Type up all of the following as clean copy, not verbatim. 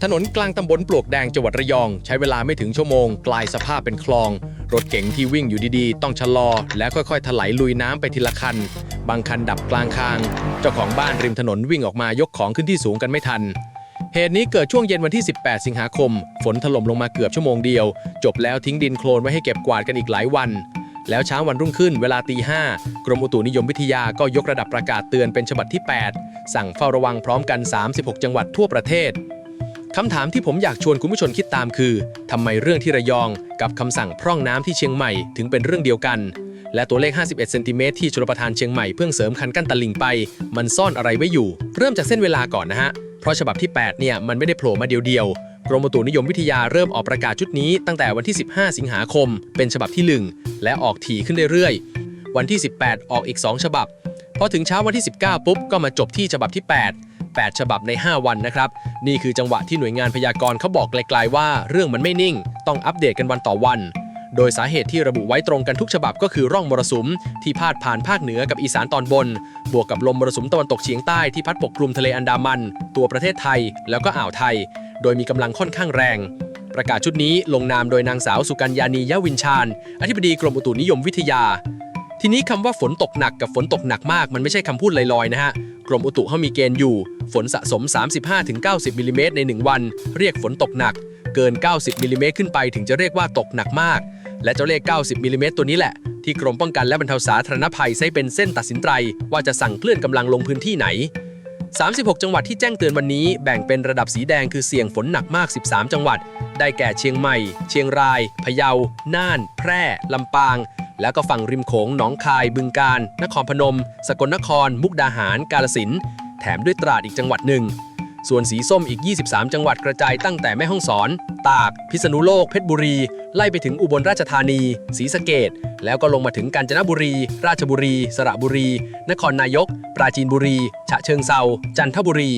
ถนนกลางตำบลปลวกแดงจังหวัดระยองใช้เวลาไม่ถึงชั่วโมงกลายสภาพเป็นคลองรถเก๋งที่วิ่งอยู่ดีๆต้องชะลอและค่อยๆถลายลุยน้ำไปทีละคันบางคันดับกลางคางเจ้าของบ้านริมถนนวิ่งออกมายกของขึ้นที่สูงกันไม่ทันเหตุนี้เกิดช่วงเย็นวันที่18สิงหาคมฝนถล่มลงมาเกือบชั่วโมงเดียวจบแล้วทิ้งดินโคลนไว้ให้เก็บกวาดกันอีกหลายวันแล้วเช้าวันรุ่งขึ้นเวลาตี 5กรมอุตุนิยมวิทยาก็ยกระดับประกาศเตือนเป็นฉบับที่8สั่งเฝ้าระวังพร้อมกัน36จังหวัดทั่วประเทศคำถามที่ผมอยากชวนคุณผู้ชมคิดตามคือทำไมเรื่องที่ระยองกับคำสั่งพร่องน้ำที่เชียงใหม่ถึงเป็นเรื่องเดียวกันและตัวเลข51เซนติเมตรที่ชลประทานเชียงใหม่เพิ่งเสริมคันกั้นตลิ่งไปมันซ่อนอะไรไว้อยู่เริ่มจากเส้นเวลาก่อนนะฮะเพราะฉบับที่8เนี่ยมันไม่ได้โผล่มาเดียวกรมอุตุนิยมวิทยาเริ่มออกประกาศชุดนี้ตั้งแต่วันที่15สิงหาคมเป็นฉบับที่1และออกถี่ขึ้นเรื่อยๆวันที่18ออกอีก2ฉบับพอถึงเช้าวันที่19ปุ๊บก็มาจบที่ฉบับที่8ฉบับใน5วันนะครับนี่คือจังหวะที่หน่วยงานพยากรณ์เขาบอกไกลๆว่าเรื่องมันไม่นิ่งต้องอัปเดตกันวันต่อวันโดยสาเหตุที่ระบุไว้ตรงกันทุกฉบับก็คือร่องมรสุมที่พาดผ่านภาคเหนือกับอีสานตอนบนบวกกับลมมรสุมตะวันตกเฉียงใต้ที่พัดปกคลุมทะเลอันดามันตัวประเทศไทยแล้วก็อ่าวไทยโดยมีกำลังค่อนข้างแรงประกาศชุดนี้ลงนามโดยนางสาวสุกัญญานียะวินชาญอธิบดีกรมอุตุนิยมวิทยาทีนี้คำว่าฝนตกหนักกับฝนตกหนักมากมันไม่ใช่คำพูดลอยๆนะฮะกรมอุตุเขามีเกณฑ์อยู่ฝนสะสม 35-90 มิลลิเมตรใน1วันเรียกฝนตกหนักเกิน 90 มิลลิเมตรขึ้นไปถึงจะเรียกว่าตกหนักมากและเจ้าเลข 90 มิลลิเมตรตัวนี้แหละที่กรมป้องกันและบรรเทาสาธารณภัยใช้เป็นเส้นตัดสินใจว่าจะสั่งเคลื่อนกำลังลงพื้นที่ไหน36จังหวัดที่แจ้งเตือนวันนี้แบ่งเป็นระดับสีแดงคือเสี่ยงฝนหนักมาก13จังหวัดได้แก่เชียงใหม่เชียงรายพะเยาน่านแพร่ลำปางแล้วก็ฝั่งริมโขงหนองคายบึงกาฬนครพนมสกลนครมุกดาหารกาฬสินธุ์แถมด้วยตราดอีกจังหวัดหนึ่งส่วนสีส้มอีก23จังหวัดกระจายตั้งแต่แม่ฮ่องสอนตากพิษณุโลกเพชรบุรีไล่ไปถึงอุบลราชธานีศรีสะเกษแล้วก็ลงมาถึงกาญจนบุรีราชบุรีสระบุรีนครนายกปราจีนบุรีฉะเชิงเทราจันทบุรี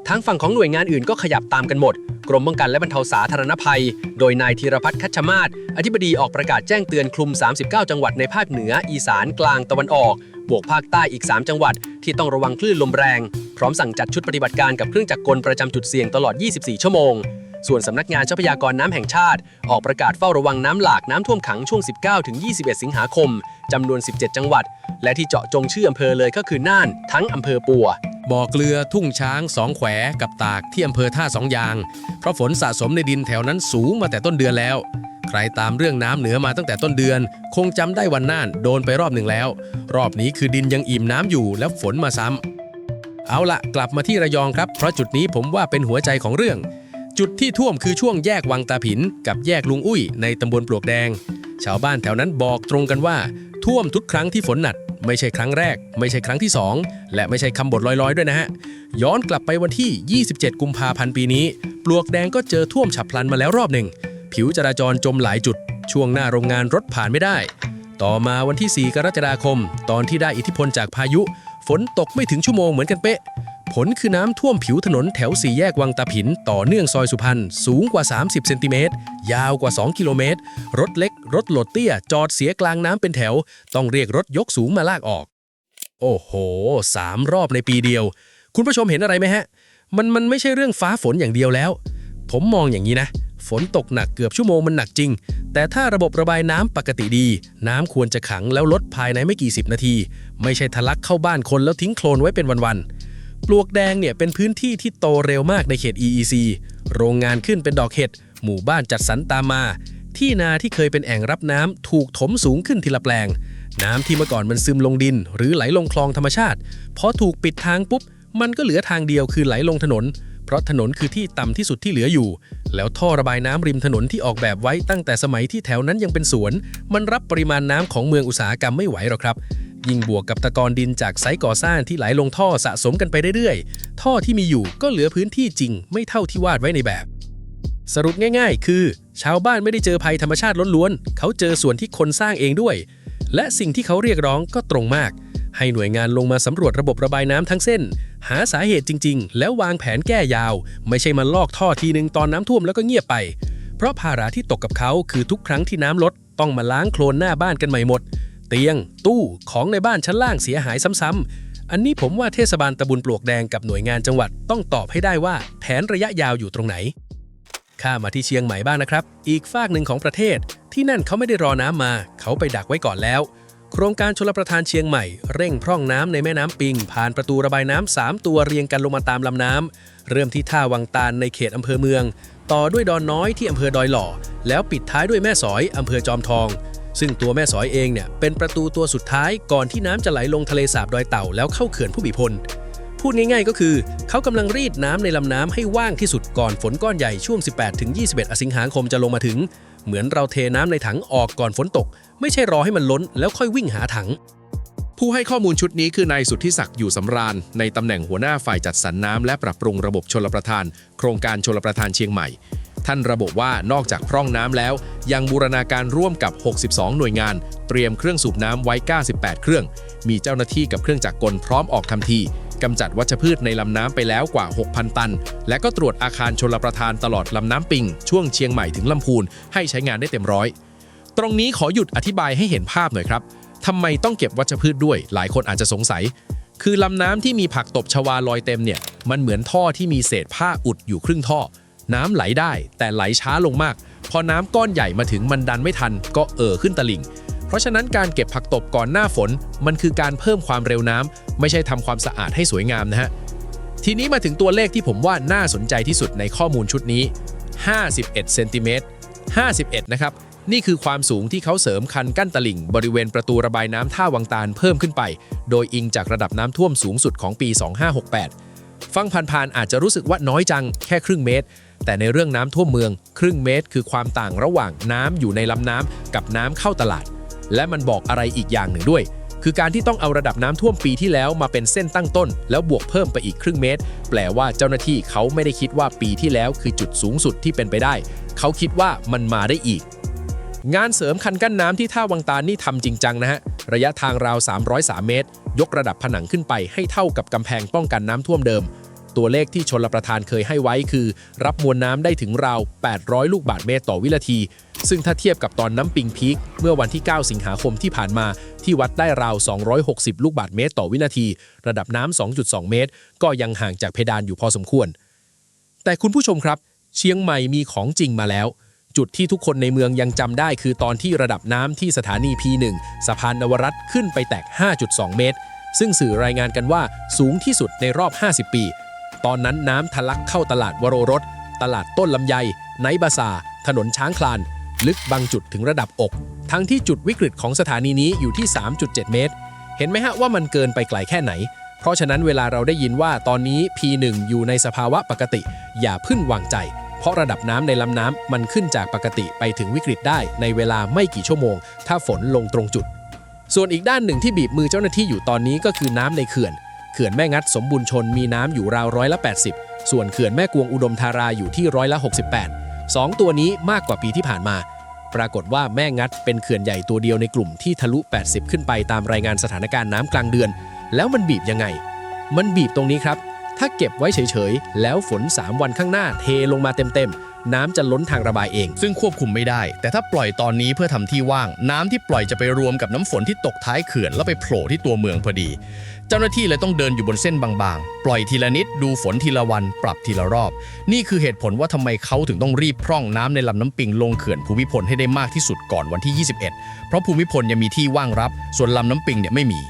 ทั้งฝั่งของหน่วยงานอื่นก็ขยับตามกันหมดกรมป้องกันและบรรเทาสาธารณภัยโดยนายธีรพัฒน์คัชมาศอธิบดีออกประกาศแจ้งเตือนคลุม39จังหวัดในภาคเหนืออีสานกลางตะวันออกบวกภาคใต้อีก3จังหวัดที่ต้องระวังคลื่นลมแรงพร้อมสั่งจัดชุดปฏิบัติการกับเครื่องจักรกลประจำจุดเสี่ยงตลอด24ชั่วโมงส่วนสำนักงานทรัพยากรน้ำแห่งชาติออกประกาศเฝ้าระวังน้ำหลากน้ำท่วมขังช่วง19-21สิงหาคมจำนวน17จังหวัดและที่เจาะจงชื่ออำเภอเลยก็คือน่านทั้งอำเภอปัวบ่อเกลือทุ่งช้างสองแขวกับตากที่อำเภอท่าสองยางเพราะฝนสะสมในดินแถวนั้นสูงมาแต่ต้นเดือนแล้วใครตามเรื่องน้ำเหนือมาตั้งแต่ต้นเดือนคงจำได้วันน่านโดนไปรอบหนึ่งแล้วรอบนี้คือดินยังอิ่มน้ำอยู่แล้วฝนมาซ้ำเอาละกลับมาที่ระยองครับเพราะจุดนี้ผมว่าเป็นหัวใจของเรื่องจุดที่ท่วมคือช่วงแยกวังตาผินกับแยกลุงอุ้ยในตำบลปลวกแดงชาวบ้านแถวนั้นบอกตรงกันว่าท่วมทุกครั้งที่ฝนหนักไม่ใช่ครั้งแรกไม่ใช่ครั้งที่2และไม่ใช่คำบ่นลอยๆด้วยนะฮะย้อนกลับไปวันที่27กุมภาพันธ์ปีนี้ปลวกแดงก็เจอท่วมฉับพลันมาแล้วรอบหนึ่งผิวจราจรจมหลายจุดช่วงหน้าโรงงานรถผ่านไม่ได้ต่อมาวันที่4กรกฎาคมตอนที่ได้อิทธิพลจากพายุฝนตกไม่ถึงชั่วโมงเหมือนกันเป๊ะผลคือน้ำท่วมผิวถนนแถว4แยกวังตาผินต่อเนื่องซอยสุพรรณสูงกว่า30เซนติเมตรยาวกว่า2กิโลเมตรรถเล็กรถโหลดเตี้ยจอดเสียกลางน้ำเป็นแถวต้องเรียกรถยกสูงมาลากออกโอ้โห3รอบในปีเดียวคุณผู้ชมเห็นอะไรไหมฮะมันไม่ใช่เรื่องฟ้าฝนอย่างเดียวแล้วผมมองอย่างนี้นะฝนตกหนักเกือบชั่วโมงมันหนักจริงแต่ถ้าระบบระบายน้ำปกติดีน้ำควรจะขังแล้วลดภายในไม่กี่10นาทีไม่ใช่ทะลักเข้าบ้านคนแล้วทิ้งโคลนไว้เป็นวันๆปลวกแดงเนี่ยเป็นพื้นที่ที่โตเร็วมากในเขต EEC โรงงานขึ้นเป็นดอกเห็ดหมู่บ้านจัดสรรตามมาที่นาที่เคยเป็นแอ่งรับน้ำถูกถมสูงขึ้นทีละแปลงน้ำที่เมื่อก่อนมันซึมลงดินหรือไหลลงคลองธรรมชาติพอถูกปิดทางปุ๊บมันก็เหลือทางเดียวคือไหลลงถนนเพราะถนนคือที่ต่ำที่สุดที่เหลืออยู่แล้วท่อระบายน้ำริมถนนที่ออกแบบไว้ตั้งแต่สมัยที่แถวนั้นยังเป็นสวนมันรับปริมาณน้ำของเมืองอุตสาหกรรมไม่ไหวหรอกครับยิ่งบวกกับตะกอนดินจากไซต์ก่อสร้างที่ไหลลงท่อสะสมกันไปเรื่อยๆท่อที่มีอยู่ก็เหลือพื้นที่จริงไม่เท่าที่วาดไว้ในแบบสรุปง่ายๆคือชาวบ้านไม่ได้เจอภัยธรรมชาติล้วนๆเขาเจอส่วนที่คนสร้างเองด้วยและสิ่งที่เขาเรียกร้องก็ตรงมากให้หน่วยงานลงมาสำรวจระบบระบายน้ำทั้งเส้นหาสาเหตุจริงๆแล้ววางแผนแก้ยาวไม่ใช่มาลอกท่อทีนึงตอนน้ำท่วมแล้วก็เงียบไปเพราะภาระที่ตกกับเขาคือทุกครั้งที่น้ำลดต้องมาล้างโคลนหน้าบ้านกันใหม่หมดเตียงตู้ของในบ้านชั้นล่างเสียหายซ้ำๆ อันนี้ผมว่าเทศบาลตำบลปลวกแดงกับหน่วยงานจังหวัดต้องตอบให้ได้ว่าแผนระยะยาวอยู่ตรงไหนข้ามาที่เชียงใหม่บ้างนะครับอีกฝากหนึ่งของประเทศที่นั่นเขาไม่ได้รอน้ำมาเขาไปดักไว้ก่อนแล้วโครงการชลประทานเชียงใหม่เร่งพร่องน้ำในแม่น้ำปิงผ่านประตูระบายน้ำ3ตัวเรียงกันลงมาตามลำน้ำเริ่มที่ท่าวังตาลในเขตอำเภอเมืองต่อด้วยดอนน้อยที่อำเภอดอยหล่อแล้วปิดท้ายด้วยแม่สอยอำเภอจอมทองซึ่งตัวแม่สอยเองเนี่ยเป็นประตูตัวสุดท้ายก่อนที่น้ำจะไหลลงทะเลสาบดอยเต่าแล้วเข้าเขื่อนผู้มีพลพูดง่ายๆก็คือเขากำลังรีดน้ำในลำน้ำให้ว่างที่สุดก่อนฝนก้อนใหญ่ช่วง 18-21 สิงหาคมจะลงมาถึงเหมือนเราเทน้ำในถังออกก่อนฝนตกไม่ใช่รอให้มันล้นแล้วค่อยวิ่งหาถังผู้ให้ข้อมูลชุดนี้คือนายสุทธิศักดิ์อยู่สำราญในตำแหน่งหัวหน้าฝ่ายจัดสรรน้ำและปรับปรุงระบบชลประทานโครงการชลประทานเชียงใหม่ท่านระบุว่านอกจากพร่องน้ำแล้วยังบูรณาการร่วมกับ 62 หน่วยงานเตรียมเครื่องสูบน้ำไว้ 98 เครื่องมีเจ้าหน้าที่กับเครื่องจักรกลพร้อมออกทำทีกำจัดวัชพืชในลำน้ำไปแล้วกว่า 6,000 ตันและก็ตรวจอาคารชลประทานตลอดลำน้ำปิงช่วงเชียงใหม่ถึงลำพูนให้ใช้งานได้เต็มร้อยตรงนี้ขอหยุดอธิบายให้เห็นภาพหน่อยครับทำไมต้องเก็บวัชพืชด้วยหลายคนอาจจะสงสัยคือลำน้ำที่มีผักตบชวาลอยเต็มเนี่ยมันเหมือนท่อที่มีเศษผ้าอุดอยู่ครึ่งท่อน้ำไหลได้แต่ไหลช้าลงมากพอน้ำก้อนใหญ่มาถึงมันดันไม่ทันก็ขึ้นตลิ่งเพราะฉะนั้นการเก็บผักตบก่อนหน้าฝนมันคือการเพิ่มความเร็วน้ำไม่ใช่ทำความสะอาดให้สวยงามนะฮะทีนี้มาถึงตัวเลขที่ผมว่าน่าสนใจที่สุดในข้อมูลชุดนี้51 เซนติเมตร51นะครับนี่คือความสูงที่เขาเสริมคันกั้นตลิ่งบริเวณประตูระบายน้ำท่าวังตาลเพิ่มขึ้นไปโดยอิงจากระดับน้ำท่วมสูงสุดของปี 2568ฟังผ่านๆอาจจะรู้สึกว่าน้อยจังแค่ครึ่งเมตรแต่ในเรื่องน้ำท่วมเมืองครึ่งเมตรคือความต่างระหว่างน้ำอยู่ในลำน้ำกับน้ำเข้าตลาดและมันบอกอะไรอีกอย่างหนึ่งด้วยคือการที่ต้องเอาระดับน้ำท่วมปีที่แล้วมาเป็นเส้นตั้งต้นแล้วบวกเพิ่มไปอีกครึ่งเมตรแปลว่าเจ้าหน้าที่เขาไม่ได้คิดว่าปีที่แล้วคือจุดสูงสุดที่เป็นไปได้เขาคิดว่ามันมาได้อีกงานเสริมคันกั้นน้ำที่ท่าวังตาลนี่ทำจริงจังนะฮะระยะทางราว303 เมตรยกระดับผนังขึ้นไปให้เท่ากับกำแพงป้องกันน้ำท่วมเดิมตัวเลขที่ชลประทานเคยให้ไว้คือรับมวลน้ำได้ถึงราว800 ลูกบาศก์เมตรต่อวินาทีซึ่งถ้าเทียบกับตอนน้ำปิงพีคเมื่อวันที่9 สิงหาคมที่ผ่านมาที่วัดได้ราว260 ลูกบาศก์เมตรต่อวินาทีระดับน้ำ 2.2 เมตรก็ยังห่างจากเพดานอยู่พอสมควรแต่คุณผู้ชมครับเชียงใหม่มีของจริงมาแล้วจุดที่ทุกคนในเมืองยังจำได้คือตอนที่ระดับน้ำที่สถานี P1 สะพานนวรัตน์ขึ้นไปแตก 5.2 เมตรซึ่งสื่อรายงานกันว่าสูงที่สุดในรอบ 50 ปีตอนนั้นน้ำทะลักเข้าตลาดวโรรสตลาดต้นลำไยไนท์บาซาร์ถนนช้างคลานลึกบางจุดถึงระดับอกทั้งที่จุดวิกฤตของสถานีนี้อยู่ที่ 3.7 เมตรเห็นไหมฮะว่ามันเกินไปไกลแค่ไหนเพราะฉะนั้นเวลาเราได้ยินว่าตอนนี้ P1 อยู่ในสภาวะปกติอย่าพึ่งวางใจเพราะระดับน้ำในลำน้ำมันขึ้นจากปกติไปถึงวิกฤตได้ในเวลาไม่กี่ชั่วโมงถ้าฝนลงตรงจุดส่วนอีกด้านหนึ่งที่บีบมือเจ้าหน้าที่อยู่ตอนนี้ก็คือน้ำในเขื่อนแม่งัดสมบูรณ์ชนมีน้ำอยู่ราว80%ส่วนเขื่อนแม่กวงอุดมธาราอยู่ที่68%สองตัวนี้มากกว่าปีที่ผ่านมาปรากฏว่าแม่งัดเป็นเขื่อนใหญ่ตัวเดียวในกลุ่มที่ทะลุ80ขึ้นไปตามรายงานสถานการณ์น้ำกลางเดือนแล้วมันบีบยังไงมันบีบตรงนี้ครับถ้าเก็บไว้เฉยๆแล้วฝน3 วันข้างหน้าเทลงมาเต็มๆน้ำจะล้นทางระบายเองซึ่งควบคุมไม่ได้แต่ถ้าปล่อยตอนนี้เพื่อทำที่ว่างน้ำที่ปล่อยจะไปรวมกับน้ำฝนที่ตกท้ายเขื่อนแล้วไปโผล่ที่ตัวเมืองพอดีเจ้าหน้าที่เลยต้องเดินอยู่บนเส้นบางๆปล่อยทีละนิดดูฝนทีละวันปรับทีละรอบนี่คือเหตุผลว่าทำไมเขาถึงต้องรีบพร่องน้ำในลำน้ำปิงลงเขื่อนภูมิพลให้ได้มากที่สุดก่อนวันที่ 21เพราะภูมิพลยังมีที่ว่างรับส่วนลำน้ำปิงเนี่ยไม่มี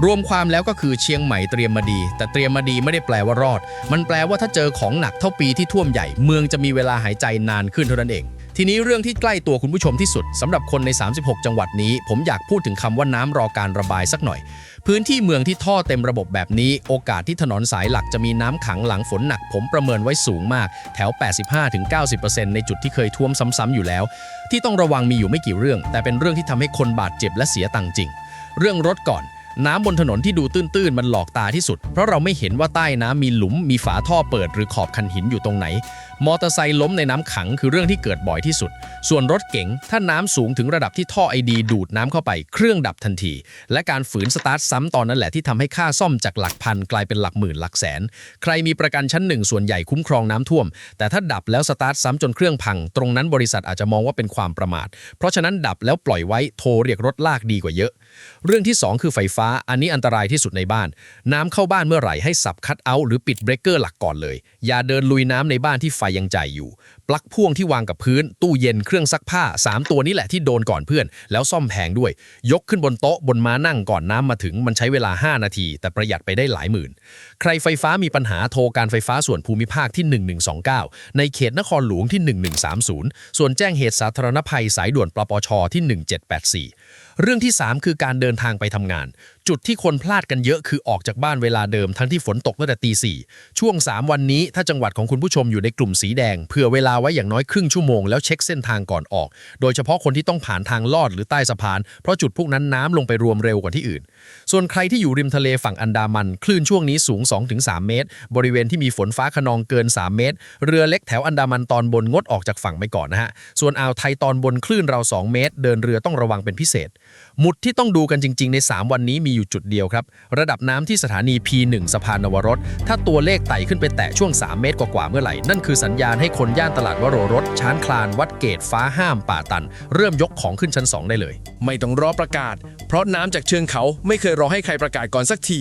รวมความแล้วก็คือเชียงใหม่เตรียมมาดีแต่เตรียมมาดีไม่ได้แปลว่ารอดมันแปลว่าถ้าเจอของหนักเท่าปีที่ท่วมใหญ่เมืองจะมีเวลาหายใจนานขึ้นเท่านั้นเองทีนี้เรื่องที่ใกล้ตัวคุณผู้ชมที่สุดสำหรับคนใน36จังหวัดนี้ผมอยากพูดถึงคำว่าน้ำรอการระบายสักหน่อยพื้นที่เมืองที่ท่อเต็มระบบแบบนี้โอกาสที่ถนนสายหลักจะมีน้ำขังหลังฝนหนักผมประเมินไว้สูงมากแถว 85-90% ในจุดที่เคยท่วมซ้ำๆอยู่แล้วที่ต้องระวังมีอยู่ไม่กี่เรื่องแต่เป็นเรื่องที่ทำให้คนบาดเจ็บและเสียตังค์จริงเรื่องรถก่อนน้ำบนถนนที่ดูตื้นๆมันหลอกตาที่สุดเพราะเราไม่เห็นว่าใต้น้ำมีหลุมมีฝาท่อเปิดหรือขอบคันหินอยู่ตรงไหนมอเตอร์ไซค์ล้มในน้ำขังคือเรื่องที่เกิดบ่อยที่สุดส่วนรถเก๋งถ้าน้ำสูงถึงระดับที่ท่อไอดีดูดน้ำเข้าไปเครื่องดับทันทีและการฝืนสตาร์ทซ้ำตอนนั้นแหละที่ทำให้ค่าซ่อมจากหลักพันกลายเป็นหลักหมื่นหลักแสนใครมีประกันชั้น1ส่วนใหญ่คุ้มครองน้ำท่วมแต่ถ้าดับแล้วสตาร์ทซ้ำจนเครื่องพังตรงนั้นบริษัทอาจจะมองว่าเป็นความประมาทเพราะฉะนั้นดับแล้วปล่อยไว้โทรเรียกรถลากดีกว่าเยอะ เรื่องที่ 2 คือไฟฟ้าอันนี้อันตรายที่สุดในบ้านน้ำเข้าบ้านเมื่อไหร่ให้สับคัทเอาท์หรือปิดเบรกเกอร์หลักก่อนเลยอย่าเดินลุยน้ำในบ้านที่ไฟยังจ่ายอยู่ปลั๊กพ่วงที่วางกับพื้นตู้เย็นเครื่องซักผ้า3ตัวนี้แหละที่โดนก่อนเพื่อนแล้วซ่อมแพงด้วยยกขึ้นบนโต๊ะบนม้านั่งก่อนน้ำมาถึงมันใช้เวลา5นาทีแต่ประหยัดไปได้หลายหมื่นใครไฟฟ้ามีปัญหาโทรการไฟฟ้าส่วนภูมิภาคที่1129ในเขตนครหลวงที่1130ส่วนแจ้งเหตุสาธารณภัยสายด่วนปปชที่1784เรื่องที่ 3 คือการเดินทางไปทำงานจุดที่คนพลาดกันเยอะคือออกจากบ้านเวลาเดิมทั้งที่ฝนตกตั้งแต่ตี 4ช่วง3วันนี้ถ้าจังหวัดของคุณผู้ชมอยู่ในกลุ่มสีแดงเผื่อเวลาไว้อย่างน้อยครึ่งชั่วโมงแล้วเช็คเส้นทางก่อนออกโดยเฉพาะคนที่ต้องผ่านทางลอดหรือใต้สะพานเพราะจุดพวกนั้นน้ำลงไปรวมเร็วกว่าที่อื่นส่วนใครที่อยู่ริมทะเลฝั่งอันดามันคลื่นช่วงนี้สูง 2-3 เมตรบริเวณที่มีฝนฟ้าคะนองเกิน3เมตรเรือเล็กแถวอันดามันตอนบนงดออกจากฝั่งไปก่อนนะฮะส่วนอ่าวไทยตอนบนคลื่นราว2 เมตรเดินเรือต้องระวังเป็นพิเศษหมุดที่ต้องดูกันจริงๆใน3วันนี้มีอยู่จุดเดียวครับระดับน้ำที่สถานี P1 สะพานนวรสถ้าตัวเลขไต่ขึ้นไปแตะช่วง3เมตรกว่าๆเมื่อไหร่นั่นคือสัญญาณให้คนย่านตลาดวโรรสช้านคลานวัดเกตฟ้าห้ามป่าตันเริ่มยกของขึ้นชั้น2ได้เลยไม่ต้องรอประกาศเพราะน้ำจากเชิงเขาไม่เคยรอให้ใครประกาศก่อนสักที